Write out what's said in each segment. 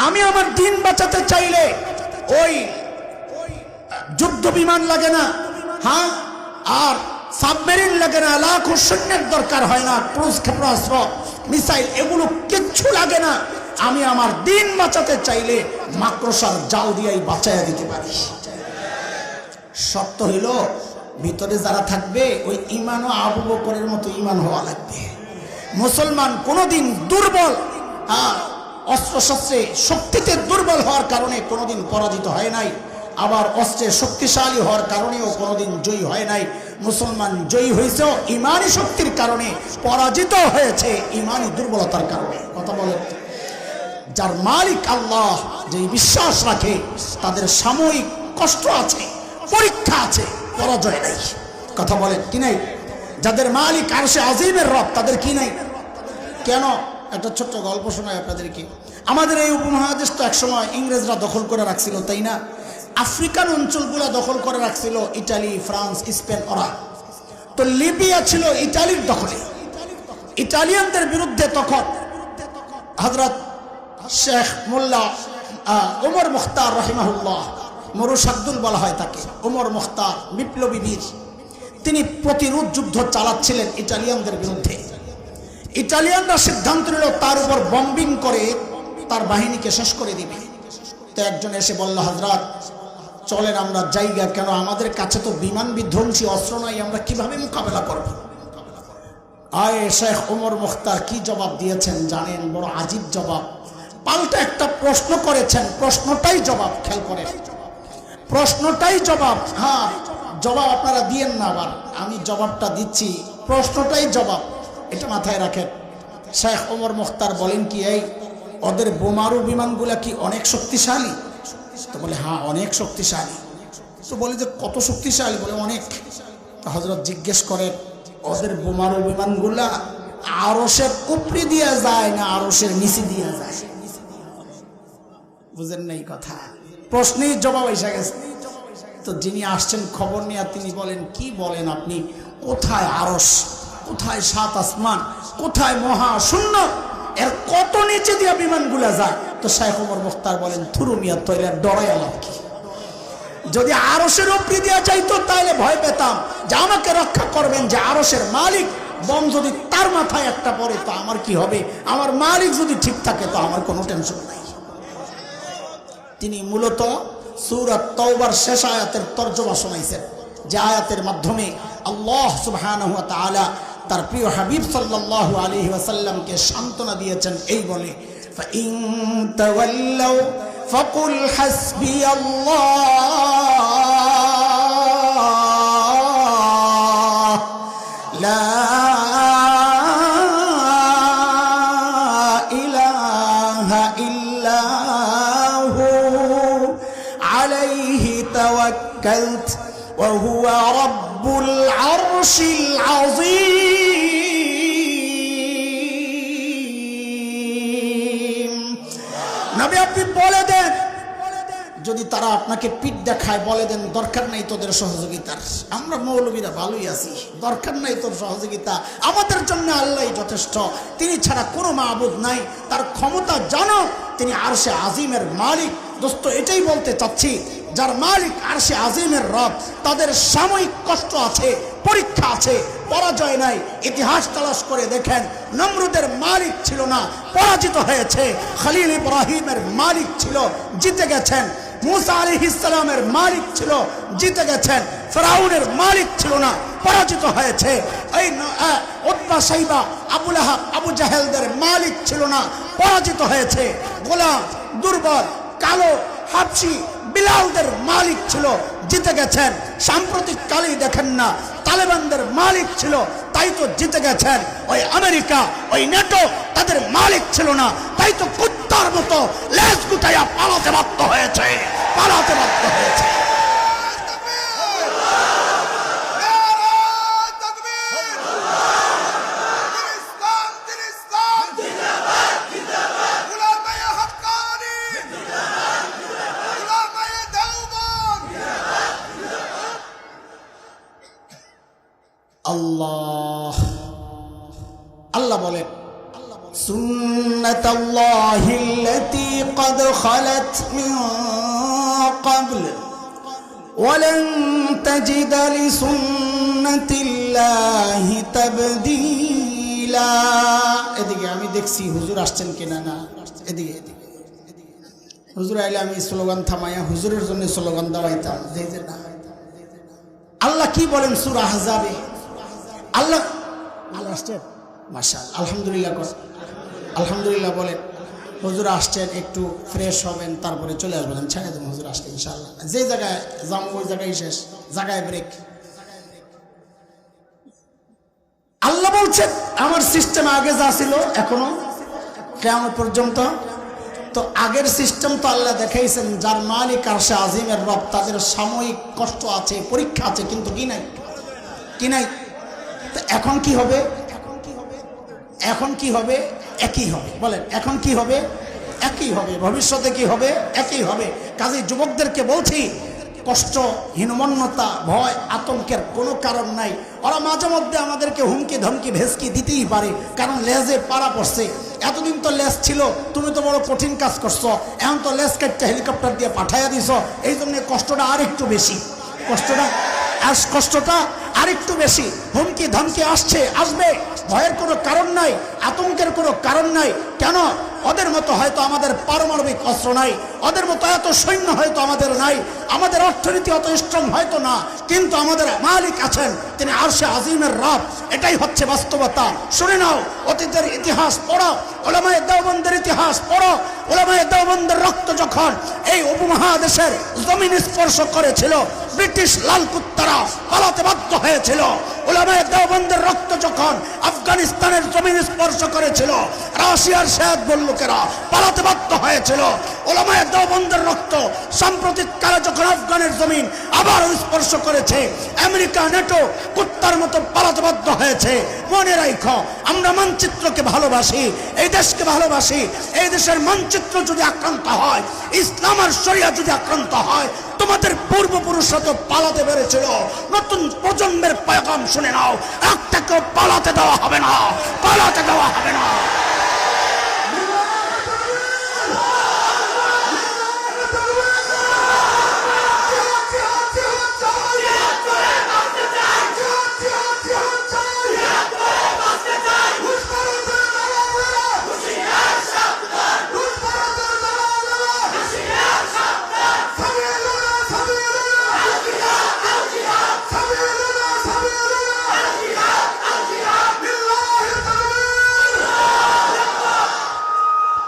আমি আমার দিন বাঁচাতে চাইলে ওই যুদ্ধ বিমান লাগে না, হ্যাঁ, আর সাবমেরিন লাগে না, লাখো সৈন্যের দরকার হয় না, ক্রুজ ক্ষেপণাস্ত্র, মিসাইল, এগুলো কিচ্ছু লাগে না। আমি আমার দিন বাঁচাতে চাইলে মাকড়সার জাল দিয়েই বাঁচাইয়া দিতে পারি। শর্ত হইল ভিতরে যারা থাকবে ওই ঈমানও আবু বকরের মতো ঈমান হওয়া লাগবে। মুসলমান কোনোদিন দুর্বল, অস্ত্রশস্ত্রে শক্তিতে দুর্বল হওয়ার কারণে কোনোদিন পরাজিত হয় নাই, আবার অস্ত্রে শক্তিশালী হওয়ার কারণেও কোনোদিন জয়ী হয় নাই। মুসলমান জয়ী হয়েছে ইমানি শক্তির কারণে, পরাজিত হয়েছে ইমানি দুর্বলতার কারণে। কথা বলে, যার মালিক আল্লাহ, যে বিশ্বাস রাখে, তাদের সাময়িক কষ্ট আছে, পরীক্ষা আছে, পরাজয় নাই। কথা বলেন কি নাই? যাদের মালিক আরশে আজিমের রব, তাদের কি নাই? কেন? একটা ছোট্ট গল্প শোনায় আপনাদেরকে। আমাদের এই উপমহাদেশ তো একসময় ইংরেজরা দখল করে রাখছিল, তাই না? আফ্রিকান অঞ্চলগুলো দখল করে রাখছিল ইটালি, ফ্রান্স, স্পেন, ওরা। তো লিবিয়া ছিল ইটালির দখলে। ইটালিয়ানদের বিরুদ্ধে তখন হযরত শেখ মোল্লা ওমর মুখতার রহিমাহুল্লাহ, মরুশাকদুল বলা হয় তাকে, ওমর মুখতার বিপ্লবী বীর, তিনি প্রতিরোধ যুদ্ধ চালাচ্ছিলেন ইটালিয়ানদের বিরুদ্ধে। ইটালিয়ানরা সিদ্ধান্ত নিল তার উপর বম্বিং করে তার বাহিনীকে শেষ করে দিবে। তো একজন এসে বলল, হযরত চলেন আমরা জায়গা, কেন আমাদের কাছে তো বিমান বিধ্বংসী অস্ত্র নাই, আমরা কিভাবে মোকাবেলা করব? আয় শেখ ওমর মুখতার কি জবাব দিয়েছেন জানেন? বড় আজীব জবাব। পাল্টা একটা প্রশ্ন করেছেন, প্রশ্নটাই জবাব। খেয়াল করেন, প্রশ্নটাই জবাব। হ্যাঁ, জবাব আপনারা দিয়েন না, আবার আমি জবাবটা দিচ্ছি, প্রশ্নটাই জবাব, এটা মাথায় রাখেন। শেখ ওমর মুখতার বলেন কি, এই ওদের বোমারু বিমানগুলা কি অনেক শক্তিশালী? তো বলে হ্যাঁ অনেক শক্তিশালী। তো বলে যে কত শক্তিশালী? বলে অনেক। তো হযরত জিজ্ঞেস করেন, ওদের বোমারু বিমানগুলা আরশের উপরে দিয়ে যায় না আরশের নিচে দিয়ে যায়? বুঝেন নাই কথা? প্রশ্নের জবাব এসে গেছে। তো যিনি আসছেন খবর নিয়ে, তিনি বলেন, কি বলেন আপনি? কোথায় আরশ, কোথায় সাত আসমান, কোথায় মহাশূন্য, এর কত নিচে দিয়া বিমানগুলা যায়? তো শেখ ওমর মুখতার বলেন, থুরু মিয়া তৈলে ডরাই আলাপ কি? যদি আরশের উপরে দিয়া যাইতো তাহলে ভয় পেতাম যে আমাকে রক্ষা করবেন যে আরশের মালিক, বম যদি তার মাথায় একটা পড়ে তো আমার কি হবে? আমার মালিক যদি ঠিক থাকে তো আমার কোনো টেনশন নাই। তিনি মূলত সূরা তাওবার শেষ আয়াতের তরজমা শোনাইছেন, যে আয়াতের মাধ্যমে আল্লাহ সুবহানাহু ওয়া তাআলা তার প্রিয় হাবিব সাল্লাল্লাহু আলাইহি ওয়াসাল্লামকে সান্ত্বনা দিয়েছেন এই বলে, ফাইন তাওয়াল্লাউ ফাকুল হাসবিয়াল্লাহ লা ইলাহা ইল্লাহু আলাইহি তাওয়াক্কালতু ওয়া হুয়া রাব্বুল আরশিল আযীম। নবী আপনি বলে দেন, যদি তারা আপনাকে পিঠ দেখায় বলে দেন দরকার নাই তোদের সহযোগিতার, আমরা মৌলবীরা ভালোই আছি, দরকার নাই তোর সহযোগিতা, আমাদের জন্য আল্লাহই যথেষ্ট, তিনি ছাড়া কোনো মাবুদ নাই, তার ক্ষমতা জানো, তিনি আরশে আজিমের মালিক। দোস্ত এটাই বলতে চাচ্ছি, যার মালিক আরশে আজিমের রব, তাদের সাময়িক কষ্ট আছে, পরীক্ষা আছে, পরাজয় নাই। ইতিহাস তালাশ করে দেখেন, নমরুদের মালিক ছিল না, পরাজিত হয়েছে। খলিল ইব্রাহিমের মালিক ছিল, জিতে গেছেন। মুসা আলাইহিস সালামের মালিক ছিল, জিতে গেছেন। ফিরাউনের মালিক ছিল না, পরাজিত হয়েছে। এই উতবা সাইবা আবু লাহাব আবু জাহেলদের মালিক ছিল না, পরাজিত হয়েছে। গোলাম, দুর্বল, কালো, হাবশি বিলালদের মালিক ছিল, জিতে গেছেন। সাম্প্রতিক কালেই দেখেন না, তালেবানদের মালিক ছিল, তাই তো জিতে গেছেন। ওই আমেরিকা, ওই নেটো, তাদের মালিক ছিল না, তাই তো কুত্তার মতো লেজ গুটাইয়া পালাতে বাধ্য হয়েছে, পালাতে বাধ্য হয়েছে। আল্লাহ আল্লাহ বলেন, সুন্নাতাল্লাহিল্লাতী ক্বাদ খালাত মিন ক্বাবল ওয়ালান তাজিদা লিসুন্নাতিল্লাহি তাবদীলা। এদিকে আমি দেখছি হুজুর আসছেন কিনা না, এদিকে হুজুর আইলে আমি স্লোগান থামাইয়া হুজুরের জন্য স্লোগান দাওয়াইতাম যে না। আল্লাহ কি বলেন সূরা আহজাবে? আল্লাহ আসছেন, মাশাআল্লাহ, আলহামদুলিল্লাহ, আলহামদুলিল্লাহ বলেন। হুজুর আসছেন, একটু ফ্রেশ হবেন, তারপরে চলে আসবেন, ছেড়ে দেবেন। হুজুর আসছেন ইনশাআল্লাহ, যে জায়গায় যাম ওই জায়গায় শেষ, জায়গায় ব্রেক। আল্লাহ বলছেন আমার সিস্টেম আগে যা ছিল এখনো কিয়ামত পর্যন্ত। তো আগের সিস্টেম তো আল্লাহ দেখাইছেন, যার মালিক আরশে আজিমের রব, তাদের সাময়িক কষ্ট আছে, পরীক্ষা আছে, কিন্তু কি নাই, কি নাই। তো এখন কি হবে? এখন কি হবে? একই হবে। বলেন এখন কি হবে? একই হবে। ভবিষ্যতে কি হবে? একই হবে। কাজে যুবকদেরকে বলছি, কষ্ট, হীনমন্যতা, ভয়, আতঙ্কের কোনো কারণ নাই। ওরা মাঝে মধ্যে আমাদেরকে হুমকি ধমকি ভেসকি দিতেই পারে, কারণ লেজে পাড়া পড়ছে। এতদিন তো লেজ ছিল, তুমি তো বড় কঠিন কাজ করছো, এখন তো লেজ কাটতে হেলিকপ্টার দিয়ে পাঠাইয়া দিছ, এই জন্য কষ্টটা আর একটু বেশি, কষ্টটা আরেকটু বেশি। হুমকি ধমকি আসছে, আসবে, ভয়ের কোনো কারণ নাই, আতঙ্কের কোনো কারণ নাই। কেন? ওদের মতো হয়তো আমাদের পারমাণবিক অস্ত্র নাই, ওদের মতো এত সৈন্য হয়তো আমাদের নাই, আমাদের অর্থনীতি অত স্ট্রং হয়তো না, কিন্তু আমাদের মালিক আছেন, তিনি আরশে আজিমের রব। এটাই হচ্ছে বাস্তবতা। শুনে নাও, অতীতের ইতিহাস পড়ো, উলামায়ে দেওবন্দের ইতিহাস পড়ো। উলামায়ে দেওবন্দের রক্ত যখন এই উপমহাদেশের জমিন স্পর্শ করেছিল, ব্রিটিশ লাল কুত্তারা পালাতে বাধ্য হয়েছিল। উলামায়ে দেওবন্দের রক্ত যখন আফগানিস্তানের জমিন স্পর্শ করেছিল, রাশিয়ার শেয়াতবুল লোকেরা পালাতে বাধ্য হয়েছিল। উলামায়ে দেওবন্দের রক্ত সাম্প্রতিক কালে যখন আফগানের জমিন আবার স্পর্শ করেছে, আমেরিকা, নেটো কুত্তার মতো পালাতে বাধ্য হয়েছে। মনে রাখো, আমরা মানচিত্রকে ভালোবাসি, এই দেশকে ভালোবাসি। এই দেশের মানচিত্র যদি আক্রান্ত হয়, ইসলাম আর শরিয়া যদি আক্রান্ত হয়, তোমাদের পূর্বপুরুষরা তো পালাতে পেরেছিল। নতুন প্রজন্মের পয়গাম শুনে নাও, একটাকেও পালাতে দেওয়া হবে না, পালাতে দেওয়া হবে না।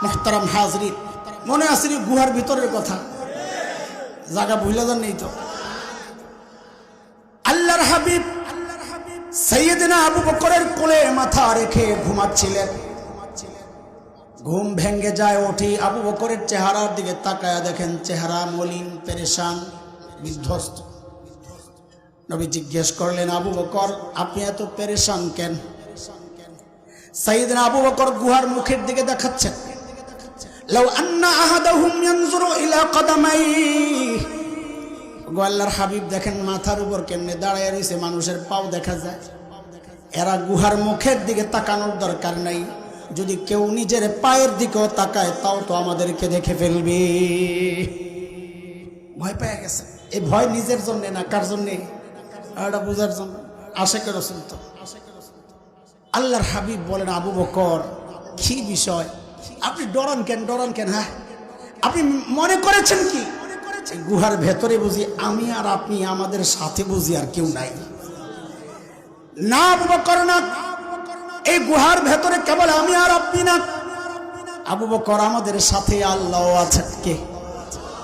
মুহতারাম হাজরিন, মনে আছে গুহার ভিতরের কথা? জায়গা ভুলে যান নেই তো? আল্লাহর হাবিব সাইয়েদনা আবু বকরের কোলে মাথা রেখে ঘুমাচ্ছিলেন। ঘুম ভেঙে যায়, ওঠে আবু বকরের চেহারার দিকে তাকায়া দেখেন চেহারা মলিন, পেরেশান, বিধ্বস্ত। নবী জিজ্ঞেস করলেন, আবু বকর আপনি এত পেরেশান কেন? সাইয়েদনা আবু বকর গুহার মুখের দিকে দেখাচ্ছেন। লাউ আন্না আহাদাহুম ইয়ানজুরু ইলা কদামাইহি, গো আল্লাহর হাবিব দেখেন মাথার উপর কেমনে দাঁড়ায় রয়েছে, মানুষের পাও দেখা যায়। এরা গুহার মুখের দিকে তাকানোর দরকার নাই, যদি কেউ নিজের পায়ের দিকেও তাকায় তাও তো আমাদেরকে দেখে ফেলবে। ভয় পেয়ে গেছে। এই ভয় নিজের জন্য না, কার জন্যে? এটা বোঝার জন্য। আশিকে রাসূল তো। আল্লাহর হাবিব বলেন, আবু বকর কি বিষয়, আপনি ডরান কেন? ডরান কেন? হ্যাঁ, আপনি মনে করেছেন কি গুহার ভেতরে বুঝি আমি আর আপনি, আমাদের সাথে বুঝি আর কেউ নাই? না আবু বকর না, এই গুহার ভেতরে কেবল আমি আর আপনি না, আবু বকর আমাদের সাথে আল্লাহ আছেন। কে?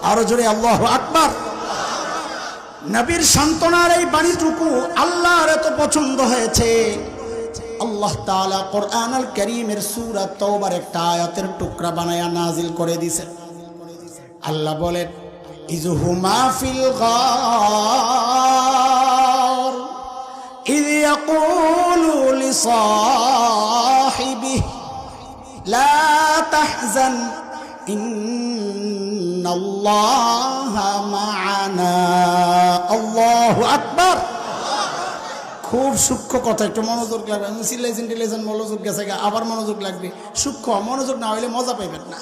আরো জোরে আল্লাহু আকবার। নবীর সান্ত্বনার এই বাণীটুকু আল্লাহর এত পছন্দ হয়েছে, আল্লাহ তাআলা কোরআন আল কারীমের সূরা তাওবার একটা আয়াতের টুকরা বানায়া নাজিল করে দিয়েছেন। আল্লাহ বলেন, ইযহুমা ফিল গার ইয ইয়াকুলু লিসাহিবিহি লা তাহজান ইন্নাল্লাহা মা'ানা। আল্লাহু আকবার। খুব সূক্ষ্ম কথা, একটু মনোযোগ লাগবে। সিলেছেন টিলেছেন মনোযোগ গেছে, আবার মনোযোগ লাগবে। সূক্ষ্ম মনোযোগ না হইলে মজা পাইবেন না।